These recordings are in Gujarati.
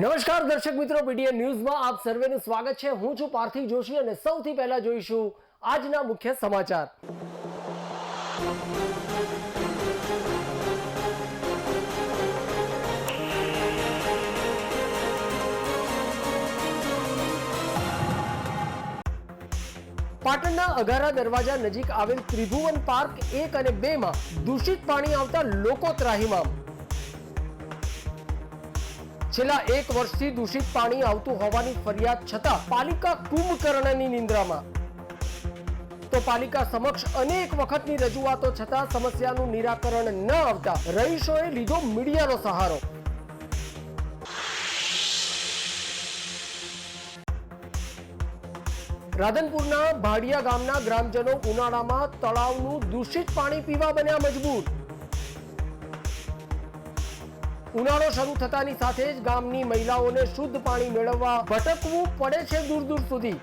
નમસ્કાર દર્શક મિત્રો, પીટીએન ન્યૂઝમાં આપ સર્વેનું સ્વાગત છે। હું છું પાર્થિવ જોશી અને સૌથી પહેલા જોઈશું આજના મુખ્ય સમાચાર। પાટણના અઘારા દરવાજા નજીક આવેલ ત્રિભુવન પાર્ક 1 અને 2 માં દૂષિત પાણી આવતા લોકો ત્રાહિમામ। છેલ્લા 1 વર્ષથી દૂષિત પાણી આવતું હોવાની ફરિયાદ છતાં પાલિકા કુંભકર્ણની નિંદ્રામાં। તો પાલિકા સમક્ષ અનેક વખતની રજૂઆતો છતાં સમસ્યાનું નિરાકરણ ન આવતા રહીશોએ લીધો મીડિયાનો સહારો। રાધનપુરના ભાડિયા ગામના ગ્રામજનો ઉનાળામાં તળાવનું દૂષિત પાણી પીવા બન્યા મજબૂર। ઉનાળો શરૂ થતાની સાથે જ ગામની મહિલાઓને શુદ્ધ પાણી મેળવવા ભટકવું પડે છે દૂર દૂર સુધી।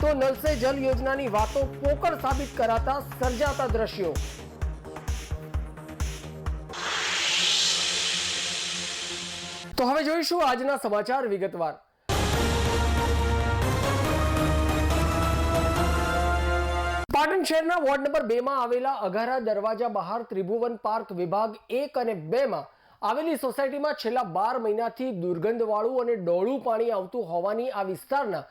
તો નલ સે જલ યોજનાની વાતો પોકળ સાબિત કરાતા સર્જાતા દ્રશ્યો। તો હવે જોઈશું આજના સમાચાર વિગતવાર। પાટણ શહેરના વોર્ડ નંબર 2 માં આવેલા અઘારા દરવાજા બહાર ત્રિભુવન પાર્ક વિભાગ 1 અને 2 માં આવેલી સોસાયટીમાં છેલ્લા 12 મહિનાથી દુર્ગંધવાળું અને ડોળું પાણી આવતું હોવાની આ વિસ્તારના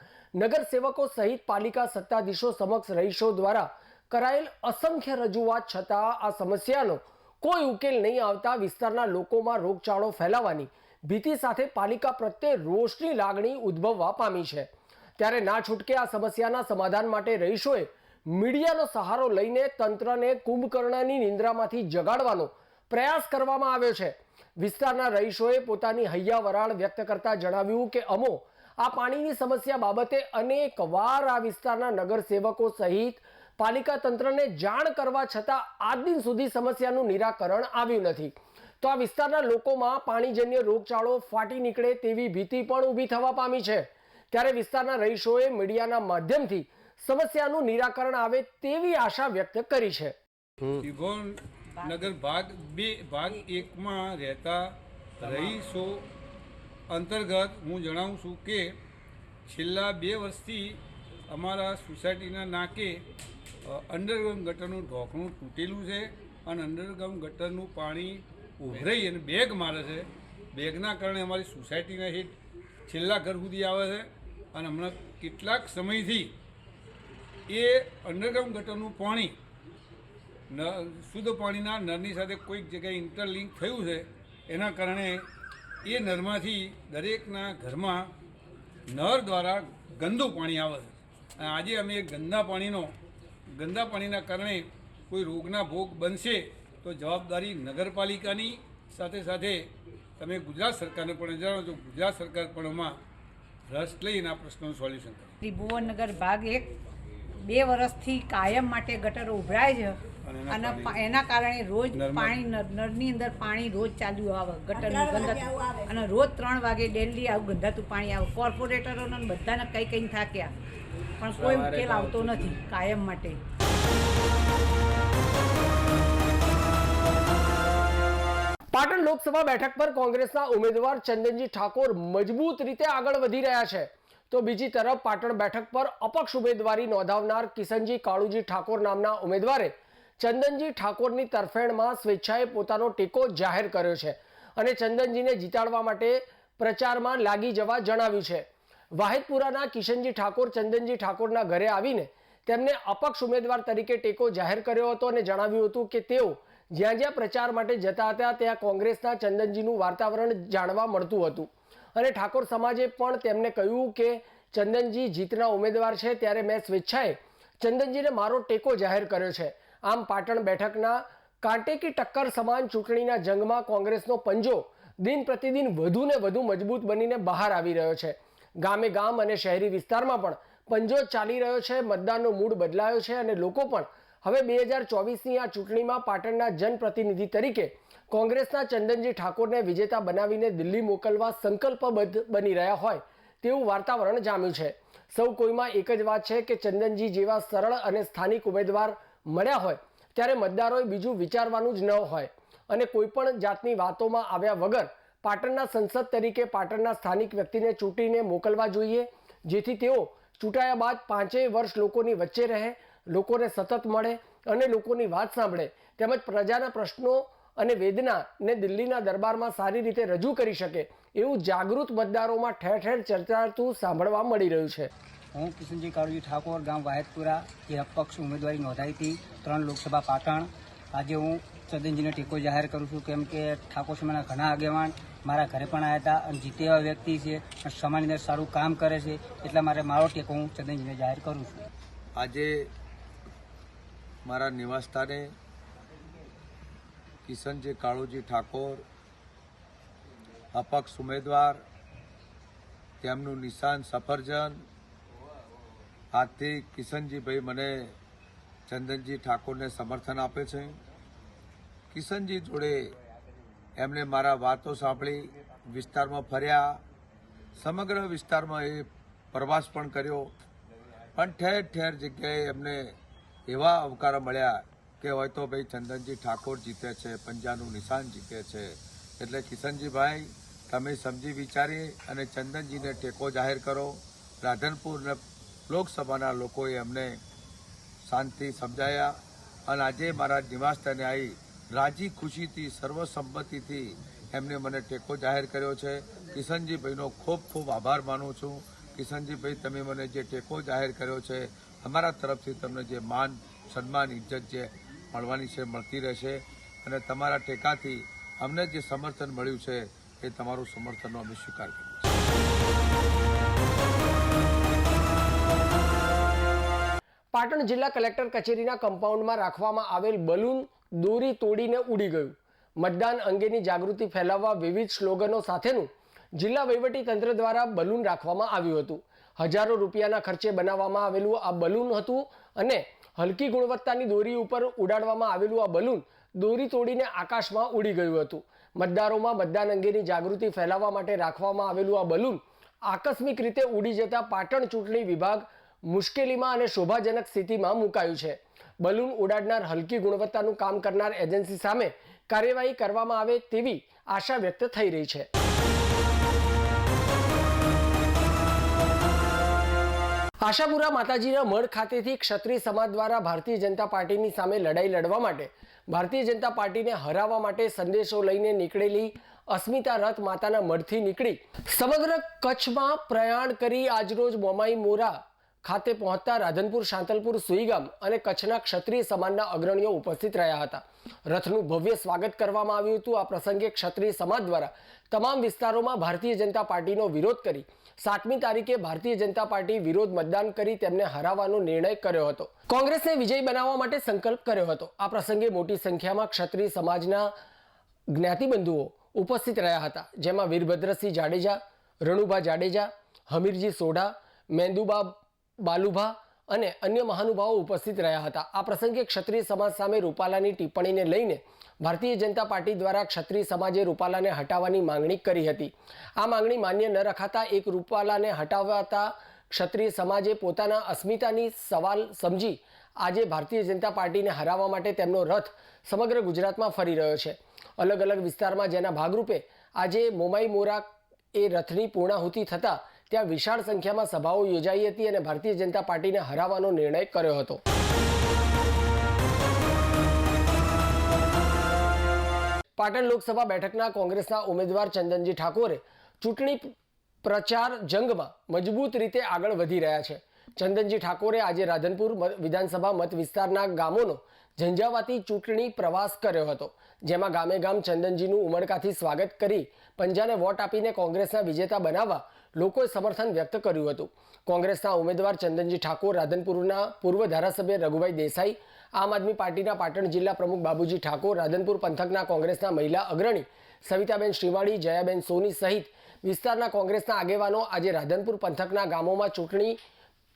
નગરસેવકો સહિત પાલિકા સત્તાધીશો સમક્ષ રહીશો દ્વારા કરાયેલ અસંખ્ય રજૂઆત છતાં આ સમસ્યાનો કોઈ ઉકેલ નહીં આવતા વિસ્તારના લોકોમાં રોગચાળો ફેલાવાની ભીતિ સાથે પાલિકા પ્રત્યે રોષની લાગણી ઉદ્ભવવા પામી છે। ત્યારે ના છૂટકે આ સમસ્યાના સમાધાન માટે રહીશોએ મીડિયાનો સહારો લઈને તંત્રને કુંભકર્ણની નિંદ્રામાંથી જગાડવાનો પ્રયાસ કરવામાં આવ્યો છે। વિસ્તારના રહીશોએ પોતાની હૈયા વરાળ વ્યક્ત કરતા જણાવ્યું કે અમો આ પાણીની સમસ્યા બાબતે અનેકવાર આ વિસ્તારના નગરસેવકો સહિત પાલિકા તંત્રને જાણ કરવા છતાં આજ દિન સુધી સમસ્યાનું નિરાકરણ આવ્યું નથી। તો આ વિસ્તારના લોકોમાં પાણીજન્ય રોગચાળો ફાટી નીકળે તેવી ભીતિ પણ ઊભી થવા પામી છે। ત્યારે વિસ્તારના રહીશોએ મીડિયાના માધ્યમથી સમસ્યાનું નિરાકરણ આવે તેવી આશા વ્યક્ત કરી છે। ત્રિભુવન નગર ભાગ 1 માં રહેતા રહીશો અંતર્ગત હું જણાવું છું કે છેલ્લા 2 વર્ષથી અમારા સોસાયટીના નાકે અંડરગ્રાઉન્ડ ગટરનું ઢોકણું તૂટેલું છે અને અંડરગ્રાઉન્ડ ગટરનું પાણી ઉભરાઈ અને બેગ મારે છે। બેગના કારણે અમારી સોસાયટીના હેઠ છેલ્લા ઘર સુધી આવે છે અને હમણાં કેટલાક સમયથી એ અંડરગ્રાઉન્ડ ગટરનું પાણી શુદ્ધ પાણીના નળની સાથે કોઈક જગ્યાએ ઇન્ટરલિંક થયું છે। એના કારણે એ નળમાંથી દરેકના ઘરમાં નળ દ્વારા ગંદુ પાણી આવે છે અને આજે અમે ગંદા પાણીના કારણે કોઈ રોગના ભોગ બનશે તો જવાબદારી નગરપાલિકાની સાથે સાથે તમે ગુજરાત સરકારને પણ જણાવો તો ગુજરાત સરકાર પણ એમાં રસ લઈને આ પ્રશ્નનું સોલ્યુશન કરે। ત્રિભુવન નગર ભાગ 1 2 વર્ષથી કાયમ માટે ગટરો ઉભરાય છે અને એના કારણે રોજ પાણી નળની અંદર પાણી રોજ ચાલ્યું આવે ગટરનું ગંધાતું અને રોજ 3 વાગે ડેલી આવું ગંધાતું પાણી આવે। કોર્પોરેટરોને બધાને કઈ થાક્યા પણ કોઈ ઉકેલ આવતો નથી કાયમ માટે। પાટણ લોકસભા બેઠક પર કોંગ્રેસના ઉમેદવાર ચંદનજી ઠાકોર મજબૂત રીતે આગળ વધી રહ્યા છે। તો બીજી તરફ પાટણ બેઠક પર અપક્ષ ઉમેદવારી નોંધાવનાર કિશનજી કાળુજી ઠાકોર નામના ઉમેદવારે ચંદનજી ઠાકોરની તરફેણમાં સ્વેચ્છાએ પોતાનો ટેકો જાહેર કર્યો છે અને ચંદનજીને જીતાડવા માટે પ્રચારમાં લાગી જવા જણાવ્યું છે। વાહિદપુરાના કિશનજી ઠાકોર ચંદનજી ઠાકોરના ઘરે આવીને તેમને અપક્ષ ઉમેદવાર તરીકે ટેકો જાહેર કર્યો હતો અને જણાવ્યું હતું કે તેઓ જ્યાં જ્યાં પ્રચાર માટે જતા હતા ત્યાં કોંગ્રેસના ચંદનજીનું વાતાવરણ જાણવા મળતું હતું અને ઠાકોર સમાજે પણ તેમને કહ્યું કે ચંદનજી જીતના ઉમેદવાર છે ત્યારે મેં સ્વેચ્છાએ ચંદનજીને મારો ટેકો જાહેર કર્યો છે। આમ પાટણ બેઠકના કાંટે કી ટક્કર સમાન ચૂંટણીના જંગમાં કોંગ્રેસનો પંજો દિન પ્રતિદિન વધુને વધુ મજબૂત બનીને બહાર આવી રહ્યો છે। ગામે ગામ અને શહેરી વિસ્તારમાં પણ પંજો ચાલી રહ્યો છે। મતદાનનો મૂડ બદલાયો છે અને લોકો પણ હવે 2024ની આ ચૂંટણીમાં પાટણના જનપ્રતિનિધિ તરીકે કોંગ્રેસના ચંદનજી ઠાકોરને વિજેતા બનાવીને દિલ્હી મોકલવા સંકલ્પબદ્ધ બની રહ્યા હોય તેવું વાતાવરણ જામ્યું છે। સૌ કોઈમાં એક જ વાત છે કે ચંદનજી જેવા સરળ અને સ્થાનિક ઉમેદવાર મળ્યા હોય ત્યારે મતદારોએ બીજું વિચારવાનું જ ન હોય અને કોઈ પણ જાતની વાતોમાં આવ્યા વગર પાટણના સંસદ તરીકે પાટણના સ્થાનિક વ્યક્તિને ચૂંટીને મોકલવા જોઈએ, જેથી તેઓ ચૂંટાયા બાદ 5 વર્ષ લોકોની વચ્ચે રહે, લોકોને સતત મળે અને લોકોની વાત સાંભળે, તેમજ પ્રજાના પ્રશ્નો અને વેદનાને દિલ્હીના દરબારમાં સારી રીતે રજૂ કરી શકે એવું જાગૃત મતદારોમાં ઠેર ઠેર ચર્ચાતું સાંભળવા મળી રહ્યું છે. હું કિશનજી કાળુજી ઠાકોર, ગામ વાહેદપુરા, અપક્ષ ઉમેદવારી નોંધાવી હતી 3 લોકસભા પાટણ. આજે હું ચંદનજીને ટેકો જાહેર કરું છું, કેમ કે ઠાકોર સમાજના ઘણા આગેવાન મારા ઘરે પણ આવ્યા હતા અને જીતે એવા વ્યક્તિ છે અને સમાજની અંદર સારું કામ કરે છે, એટલા માટે મારો ટેકો હું ચંદનજીને જાહેર કરું છું. આજે મારા નિવાસસ્થાને કિશનજી કાળુજી ઠાકોર, અપક્ષ ઉમેદવાર, તેમનું નિશાન સફરજન. આજથી કિશનજીભાઈ મને ચંદનજી ઠાકોરને સમર્થન આપે છે. કિશનજી જોડે એમણે મારા વાતો સાંભળી, વિસ્તારમાં ફર્યા, સમગ્ર વિસ્તારમાં એ પ્રવાસ પણ કર્યો, પણ ઠેર ઠેર જગ્યાએ એમને એવા આવકારો મળ્યા કે હોય તો ભાઈ ચંદનજી ઠાકોર જીતે છે, પંજાનું નિશાન જીતે છે. એટલે કિશનજીભાઈ, તમે સમજી વિચારી અને ચંદનજીને ટેકો જાહેર કરો. રાધનપુર લોકસભાના લોકોએ અમને શાંતિ સમજાયા અને આજે મારા નિવાસસ્થાને આવી રાજી ખુશીથી સર્વસંમતિથી એમને મને ટેકો જાહેર કર્યો છે. કિશનજીભાઈનો ખૂબ ખૂબ આભાર માનું છું. કિશનજીભાઈ, તમે મને જે ટેકો જાહેર કર્યો છે, અમારા તરફથી તમને જે માન સન્માન ઇજ્જત જે મળવાની છે મળતી રહેશે અને તમારા ટેકાથી અમને જે સમર્થન મળ્યું છે એ તમારું સમર્થનનો અમે સ્વીકાર કરીએ છીએ. પાટણ જિલ્લા કલેક્ટર કચેરીના કમ્પાઉન્ડમાં રાખવામાં આવેલ બલૂન દોરી તોડીને ઉડી ગયું. મતદાન અંગેની જાગૃતિ ફેલાવવા વિવિધ સ્લોગનો સાથેનું જિલ્લા વહીવટી તંત્ર દ્વારા બલૂન રાખવામાં આવ્યું હતું. હજારો રૂપિયાના ખર્ચે બનાવવામાં આવેલું આ બલૂન હતું અને હલકી ગુણવત્તાની દોરી ઉપર ઉડાડવામાં આવેલું આ બલૂન દોરી તોડીને આકાશમાં ઉડી ગયું હતું. મતદારોમાં મતદાન અંગેની જાગૃતિ ફેલાવવા માટે રાખવામાં આવેલું આ બલૂન આકસ્મિક રીતે ઉડી જતા પાટણ ચૂંટણી વિભાગ મુશ્કેલીમાં અને શોભાજનક સ્થિતિમાં મુકાયું છે. બલૂન ઉડાડનાર, હલકી ગુણવત્તાનું કામ કરનાર એજન્સી સામે કાર્યવાહી કરવામાં આવે તેવી આશા વ્યક્ત થઈ રહી છે. આશાપુરા માતાજીના મઢ ખાતેથી ક્ષત્રિય સમાજ દ્વારા ભારતીય જનતા પાર્ટીની સામે લડાઈ લડવા માટે, ભારતીય જનતા પાર્ટીને હરાવવા માટે સંદેશો લઈને નીકળેલી અસ્મિતા રથ માતાના મઢથી નીકળી સમગ્ર કચ્છમાં પ્રયાણ કરી આજરોજ મોમાઈ મોરા ખાતે પહોંચતા રાધનપુર, શાંતલપુર, સુઈગામ અને કચ્છના ક્ષત્રિય સમાજના અગ્રણીઓ ઉપસ્થિત રહ્યા હતા. રથનું ભવ્ય સ્વાગત કરવામાં આવ્યું હતું. આ પ્રસંગે ક્ષત્રિય સમાજ દ્વારા તમામ વિસ્તારોમાં ભારતીય જનતા પાર્ટીનો વિરોધ કરી 7મી તારીખે ભારતીય જનતા પાર્ટી વિરોધ મતદાન કરી તેમને હરાવવાનો નિર્ણય કર્યો હતો. કોંગ્રેસને વિજય બનાવવા માટે સંકલ્પ કર્યો હતો. આ પ્રસંગે મોટી સંખ્યામાં ક્ષત્રિય સમાજના જ્ઞાતિબંધુઓ ઉપસ્થિત રહ્યા હતા, જેમાં વીરભદ્રસિંહ જાડેજા, રણુભા જાડેજા, હમીરજી સોઢા, મેંદુબા બાલુભા અને અન્ય મહાનુભાવો ઉપસ્થિત રહ્યા હતા. આ પ્રસંગે ક્ષત્રિય સમાજ સામે રૂપાલાની ટિપ્પણીને લઈને ભારતીય જનતા પાર્ટી દ્વારા ક્ષત્રિય સમાજે રૂપાલાને હટાવવાની માંગણી કરી હતી. આ માંગણી માન્ય ન રખાતા એક રૂપાલાને હટાવતા ક્ષત્રિય સમાજે પોતાના અસ્મિતાની સવાલ સમજી આજે ભારતીય જનતા પાર્ટીને હરાવવા માટે તેમનો રથ સમગ્ર ગુજરાતમાં ફરી રહ્યો છે. અલગ અલગ વિસ્તારમાં જેના ભાગરૂપે આજે મોમાઈ મોરા એ રથની પૂર્ણાહુતિ થતાં ત્યાં વિશાળ સંખ્યામાં સભાઓ યોજાઈ હતી અને ભારતીય જનતા પાર્ટીને હરાવવાનો નિર્ણય કર્યો હતો. પાટણ લોકસભા બેઠકના કોંગ્રેસના ઉમેદવાર ચંદનજી ઠાકોરે ચૂંટણી પ્રચાર જંગમાં મજબૂત રીતે આગળ વધી રહ્યા છે. ચંદનજી ઠાકોરે આજે રાધનપુર વિધાનસભા મત વિસ્તારના ગામોનો ઝંઝાવાતી ચૂંટણી પ્રવાસ કર્યો હતો, જેમાં ગામે ગામ ચંદનજીનું ઉમળકાથી સ્વાગત કરી પંજાને વોટ આપીને કોંગ્રેસના વિજેતા બનાવવા લોકોએ સમર્થન વ્યક્ત કર્યું હતું. કોંગ્રેસના ઉમેદવાર ચંદનજી ઠાકોર, રાધનપુરના પૂર્વ ધારાસભ્ય રઘુભાઈ દેસાઈ, આમ આદમી પાર્ટીના પાટણ જિલ્લા પ્રમુખ બાબુજી ઠાકોર, રાધનપુર પંથકના કોંગ્રેસના મહિલા અગ્રણી સવિતાબેન શ્રીમાળી, જયાબેન સોની સહિત વિસ્તારના કોંગ્રેસના આગેવાનો આજે રાધનપુર પંથકના ગામોમાં ચૂંટણી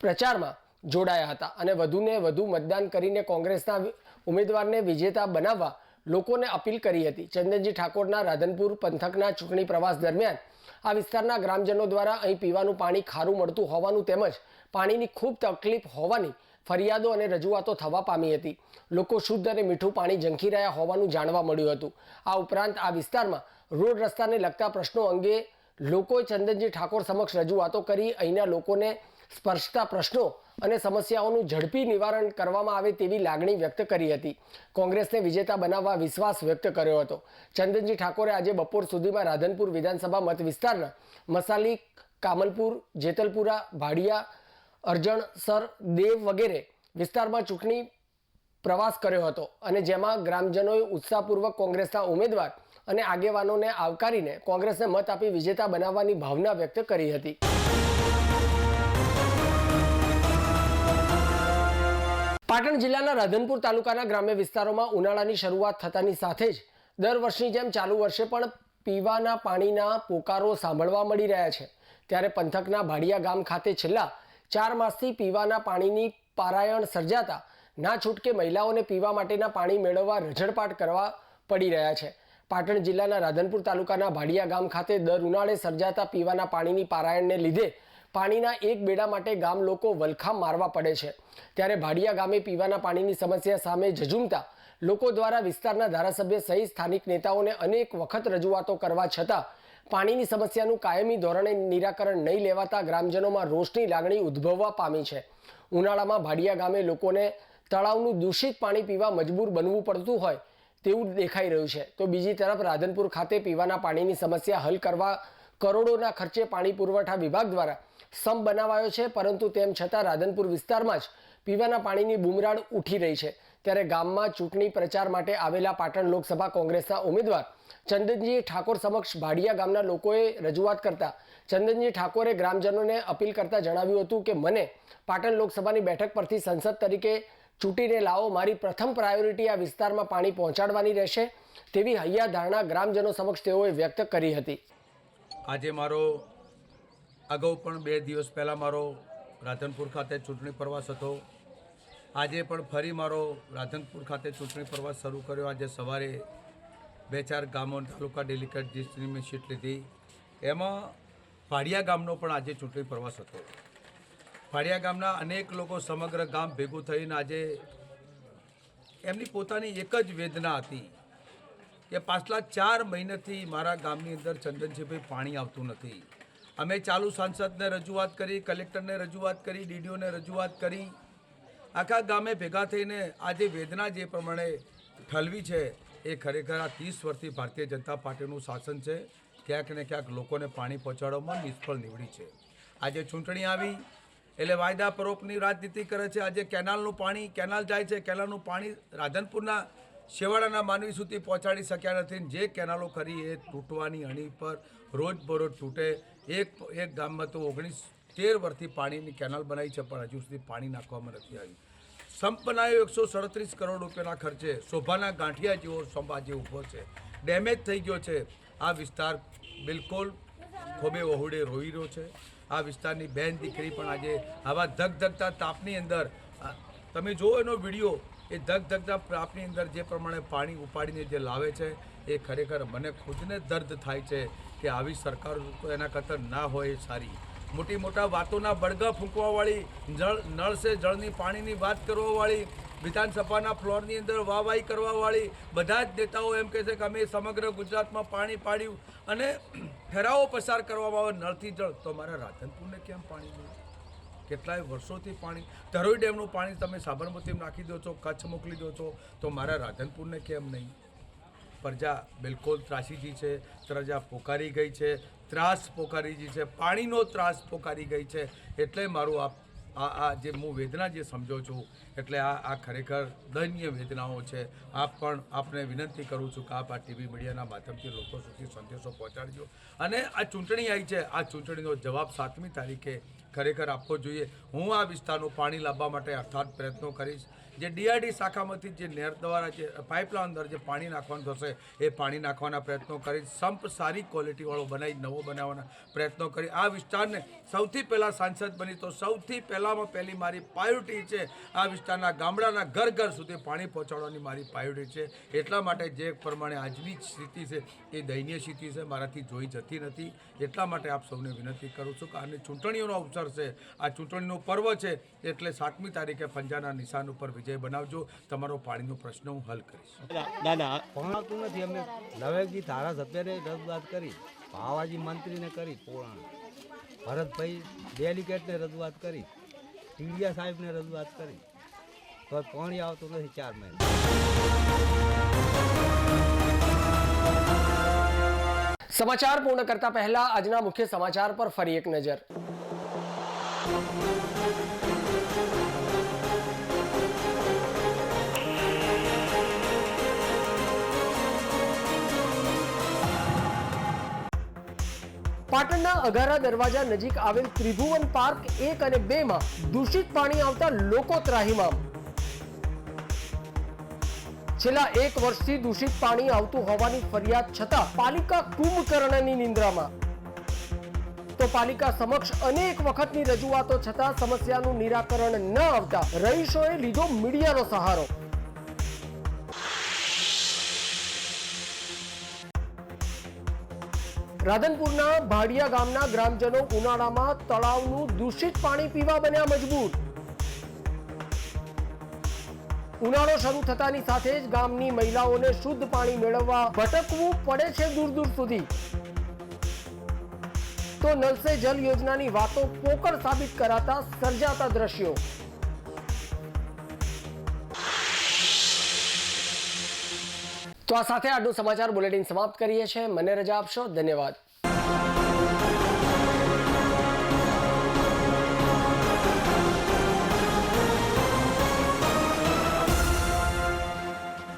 પ્રચારમાં જોડાયા હતા અને વધુને વધુ મતદાન કરીને કોંગ્રેસના ઉમેદવારને વિજેતા બનાવવા લોકોને અપીલ કરી હતી. ચંદનજી ઠાકોરના રાધનપુર પંથકના ચૂંટણી પ્રવાસ દરમિયાન આ વિસ્તારના ગ્રામજનો દ્વારા અહીં પીવાનું પાણી ખારું મળતું હોવાનું તેમજ પાણીની ખૂબ તકલીફ હોવાની ફરિયાદો અને રજૂઆતો થવા પામી હતી. લોકો શુદ્ધ અને મીઠું પાણી ઝંખી રહ્યા હોવાનું જાણવા મળ્યું હતું. આ ઉપરાંત આ વિસ્તારમાં રોડ રસ્તાને લગતા પ્રશ્નો અંગે લોકોએ ચંદનજી ઠાકોર સમક્ષ રજૂઆતો કરી અહીંના લોકોને સ્પર્શતા પ્રશ્નો અને સમસ્યાઓનું ઝડપી નિવારણ કરવામાં આવે તેવી લાગણી વ્યક્ત કરી હતી. કોંગ્રેસને વિજેતા બનાવવા વિશ્વાસ વ્યક્ત કર્યો હતો. ચંદનજી ઠાકોરે આજે બપોર સુધીમાં રાધનપુર વિધાનસભા મત વિસ્તારના મસાલી, કામલપુર, જેતલપુરા, ભાડિયા, અરજણસર, દેવ વગેરે વિસ્તારમાં ચૂંટણી પ્રવાસ કર્યો હતો અને જેમાં ગ્રામજનોએ ઉત્સાહપૂર્વક કોંગ્રેસના ઉમેદવાર અને આગેવાનોને આવકારીને કોંગ્રેસને મત આપી વિજેતા બનાવવાની ભાવના વ્યક્ત કરી હતી. પાટણ જિલ્લાના રાધનપુર તાલુકાના ગ્રામ્ય વિસ્તારોમાં ઉનાળાની શરૂઆત થતાની સાથે જ દર વર્ષની જેમ ચાલુ વર્ષે પણ પીવાના પાણીના પોકારો સાંભળવા મળી રહ્યા છે. ત્યારે પંથકના ભાડિયા ગામ ખાતે છેલ્લા 4 માસથી પીવાના પાણીની પારાયણ સર્જાતા ના છૂટકે મહિલાઓને પીવા માટેના પાણી મેળવવા રઝળપાટ કરવા પડી રહ્યા છે. પાટણ જિલ્લાના રાધનપુર તાલુકાના ભાડિયા ગામ ખાતે દર ઉનાળે સર્જાતા પીવાના પાણીની પારાયણને લીધે પાણીના એક બેડા માટે ગામ લોકો વલખા મારવા પડે છે. ત્યારે ભાડિયા ગામે પીવાના પાણીની સમસ્યા સામે ઝઝૂમતા લોકો દ્વારા વિસ્તારના ધારાસભ્ય સહિત સ્થાનિક નેતાઓને અનેક વખત રજૂઆતો કરવા છતાં પાણીની સમસ્યાનું કાયમી ધોરણે નિરાકરણ નહીં લેવાતા ગ્રામજનોમાં રોષની લાગણી ઉદ્ભવવા પામી છે. ઉનાળામાં ભાડિયા ગામે લોકોને તળાવનું દૂષિત પાણી પીવા મજબૂર બનવું પડતું હોય તેવું દેખાઈ રહ્યું છે. તો બીજી તરફ રાધનપુર ખાતે પીવાના પાણીની સમસ્યા હલ કરવા કરોડોના ખર્ચે પાણી પુરવઠા વિભાગ દ્વારા સંપ બનાવાયો છે, પરંતુ તેમ છતાં રાધનપુર વિસ્તારમાં જ પીવાના પાણીની બુમરાણ ઉઠી રહી છે. ત્યારે ગામમાં ચૂંટણી પ્રચાર માટે આવેલા પાટણ લોકસભા કોંગ્રેસના ઉમેદવાર ચંદનજી ઠાકોર સમક્ષ ભાડિયા ગામના લોકોએ રજૂઆત કરતા ચંદનજી ઠાકોરે ગ્રામજનોને અપીલ કરતા જણાવ્યું હતું કે મને પાટણ લોકસભાની બેઠક પરથી સંસદ તરીકે ચૂંટીને લાવો. મારી પ્રથમ પ્રાયોરિટી આ વિસ્તારમાં પાણી પહોંચાડવાની રહેશે તેવી હૈયા ધારણા ગ્રામજનો સમક્ષ તેઓએ વ્યક્ત કરી હતી. આજે મારો અગાઉ પણ 2 દિવસ પહેલાં મારો રાધનપુર ખાતે ચૂંટણી પ્રવાસ હતો. આજે પણ ફરી મારો રાધનપુર ખાતે ચૂંટણી પ્રવાસ શરૂ કર્યો. આજે સવારે 2-4 ગામો તાલુકા ડેલિકેટ ડિસ્ટ્રિક્ટની સીટ લીધી. એમાં ભાડિયા ગામનો પણ આજે ચૂંટણી પ્રવાસ હતો. ભાડિયા ગામના અનેક લોકો સમગ્ર ગામ ભેગું થઈને આજે એમની પોતાની એક જ વેદના હતી કે પાછલા 4 મહિનાથી મારા ગામની અંદર ચંદનજીભાઈ પાણી આવતું નથી. અમે ચાલુ સાંસદને રજૂઆત કરી, કલેક્ટરને રજૂઆત કરી, ડીડીઓને રજૂઆત કરી. આખા ગામે ભેગા થઈને આજે વેદના જે પ્રમાણે ઠલવી છે એ ખરેખર આ 30 વર્ષથી ભારતીય જનતા પાર્ટીનું શાસન છે. ક્યાંક ને ક્યાંક લોકોને પાણી પહોંચાડવામાં નિષ્ફળ નીવડી છે. આજે ચૂંટણી આવી એટલે વાયદા પરોપની રાજનીતિ કરે છે. આજે કેનાલનું પાણી, કેનાલ જાય છે, કેનાલનું પાણી રાધનપુરના છેવાડાના માનવી સુધી પહોંચાડી શક્યા નથી. જે કેનાલો ખરી એ તૂટવાની અણી પર રોજબરોજ તૂટે. એક ગામમાં તો 13 વર્ષથી પાણીની કેનાલ બનાવી છે પણ હજુ સુધી પાણી નાખવામાં નથી આવી. સંપ બનાવ્યો 137 કરોડ રૂપિયાના ખર્ચે. શોભાના ગાંઠિયા જેવો સંપ આજે ઊભો છે, ડેમેજ થઈ ગયો છે. આ વિસ્તાર બિલકુલ ખોબે વહોડે રોઈ રહ્યો છે. આ વિસ્તારની બેન દીકરી પણ આજે આવા ધગધગતા તાપની અંદર, તમે જુઓ એનો વિડીયો, એ ધગધગતા તાપની અંદર જે પ્રમાણે પાણી ઉપાડીને જે લાવે છે એ ખરેખર મને ખુદને દર્દ થાય છે કે આવી સરકાર તો એના કરતાં ના હોય એ સારી. મોટા વાતોના બળગા ફૂંકવાવાળી, નળ સે જળની પાણીની વાત કરવાવાળી, વિધાનસભાના ફ્લોરની અંદર વાહવાહી કરવાવાળી બધા જ નેતાઓ એમ કહે છે કે અમે સમગ્ર ગુજરાતમાં પાણી પાડ્યું અને ઠરાવો પસાર કરવામાં આવે નળથી જળ. તો અમારા રાધનપુરને કેમ પાણી મળ્યું? કેટલાય વર્ષોથી પાણી, ધરોઈ ડેમનું પાણી તમે સાબરમતીમાં નાખી દો છો, કચ્છ મોકલી દો છો, તો મારા રાધનપુરને કેમ નહીં? પ્રજા બિલકુલ ત્રાસીજી છે. પ્રજા પોકારી ગઈ છે, ત્રાસ પોકારી ગઈ છે, પાણીનો ત્રાસ પોકારી ગઈ છે. એટલે મારું આ જે હું વેદના જે સમજો છું એટલે આ ખરેખર દયનીય વેદનાઓ છે. આપને વિનંતી કરું છું કે આપ આ ટીવી મીડિયાના માધ્યમથી લોકો સુધી સંદેશો પહોંચાડજો. અને આ ચૂંટણી આવી છે, આ ચૂંટણીનો જવાબ 7મી તારીખે ખરેખર આપવો જોઈએ. હું આ વિસ્તારનું પાણી લાવવા માટે અથાગ પ્રયત્નો કરીશ. જે ડીઆરડી શાખામાંથી જે નહેર દ્વારા જે પાઇપલાઇન અંદર જે પાણી નાખવાનું થશે એ પાણી નાખવાના પ્રયત્નો કરીશ. સંપ સારી ક્વોલિટીવાળો બનાવી નવો બનાવવાના પ્રયત્નો કરી આ વિસ્તારને સૌથી પહેલાં સાંસદ બની તો સૌથી પહેલી મારી પ્રાયોરિટી છે આ વિસ્તારના ગામડાના ઘર સુધી પાણી પહોંચાડવાની મારી પ્રાયોરિટી છે. એટલા માટે જે પ્રમાણે આજની સ્થિતિ છે એ દયનીય સ્થિતિ છે, મારાથી જોઈ જતી નથી. એટલા માટે આપ સૌને વિનંતી કરું છું કે આને ચૂંટણીઓનો અવસર અવસર છે, આ ચૂંટણીનું પર્વ છે, એટલે 7મી તારીખે પંજાના નિશાન ઉપર વિજય બનાવજો. તમારો પાણીનો પ્રશ્ન હું હલ કરીશ. દાદા ભણાવતું નથી. અમે લવેકજી ધારાસભ્યને રજૂઆત કરી, ભાવાજી મંત્રીને કરી, પોળાણ ભરતભાઈ ડેલિગેટને રજૂઆત કરી, ટીડિયા સાહેબને રજૂઆત કરી, તો પાણી આવતું નથી 4 મહિના. સમાચાર પૂર્ણ કરતા પહેલા આજના મુખ્ય સમાચાર પર ફરી એક નજર. પાટણના અઘારા દરવાજા નજીક આવેલ ત્રિભુવન પાર્ક 1 અને 2 માં દૂષિત પાણી આવતા લોકો ત્રાહિમામ. છેલ્લા 1 વર્ષથી દૂષિત પાણી આવતું હોવાની ફરિયાદ છતાં પાલિકા કુંભકર્ણની નિંદ્રામાં. તો પાલિકા સમક્ષ અનેક વખતની રજૂઆતો છતાં સમસ્યાનું નિરાકરણ ન આવતા રહીશોએ લીધો મીડિયાનો સહારો. રાધનપુરના ભાડિયા ગામના ગ્રામજનો ઉનાળામાં તળાવનું દૂષિત પાણી પીવા બન્યા મજબૂર. ઉનાળો શરૂ થતાની સાથે જ ગામની મહિલાઓને શુદ્ધ પાણી મેળવવા ભટકવું પડે છે દૂર દૂર સુધી. તો નલ સે જલ યોજનાની વાતો પોકળ સાબિત કરાતા સર્જાતા દ્રશ્યો. તો આ સાથે આજનું સમાચાર બુલેટિન સમાપ્ત કરીએ છીએ. મને રજા આપશો. ધન્યવાદ.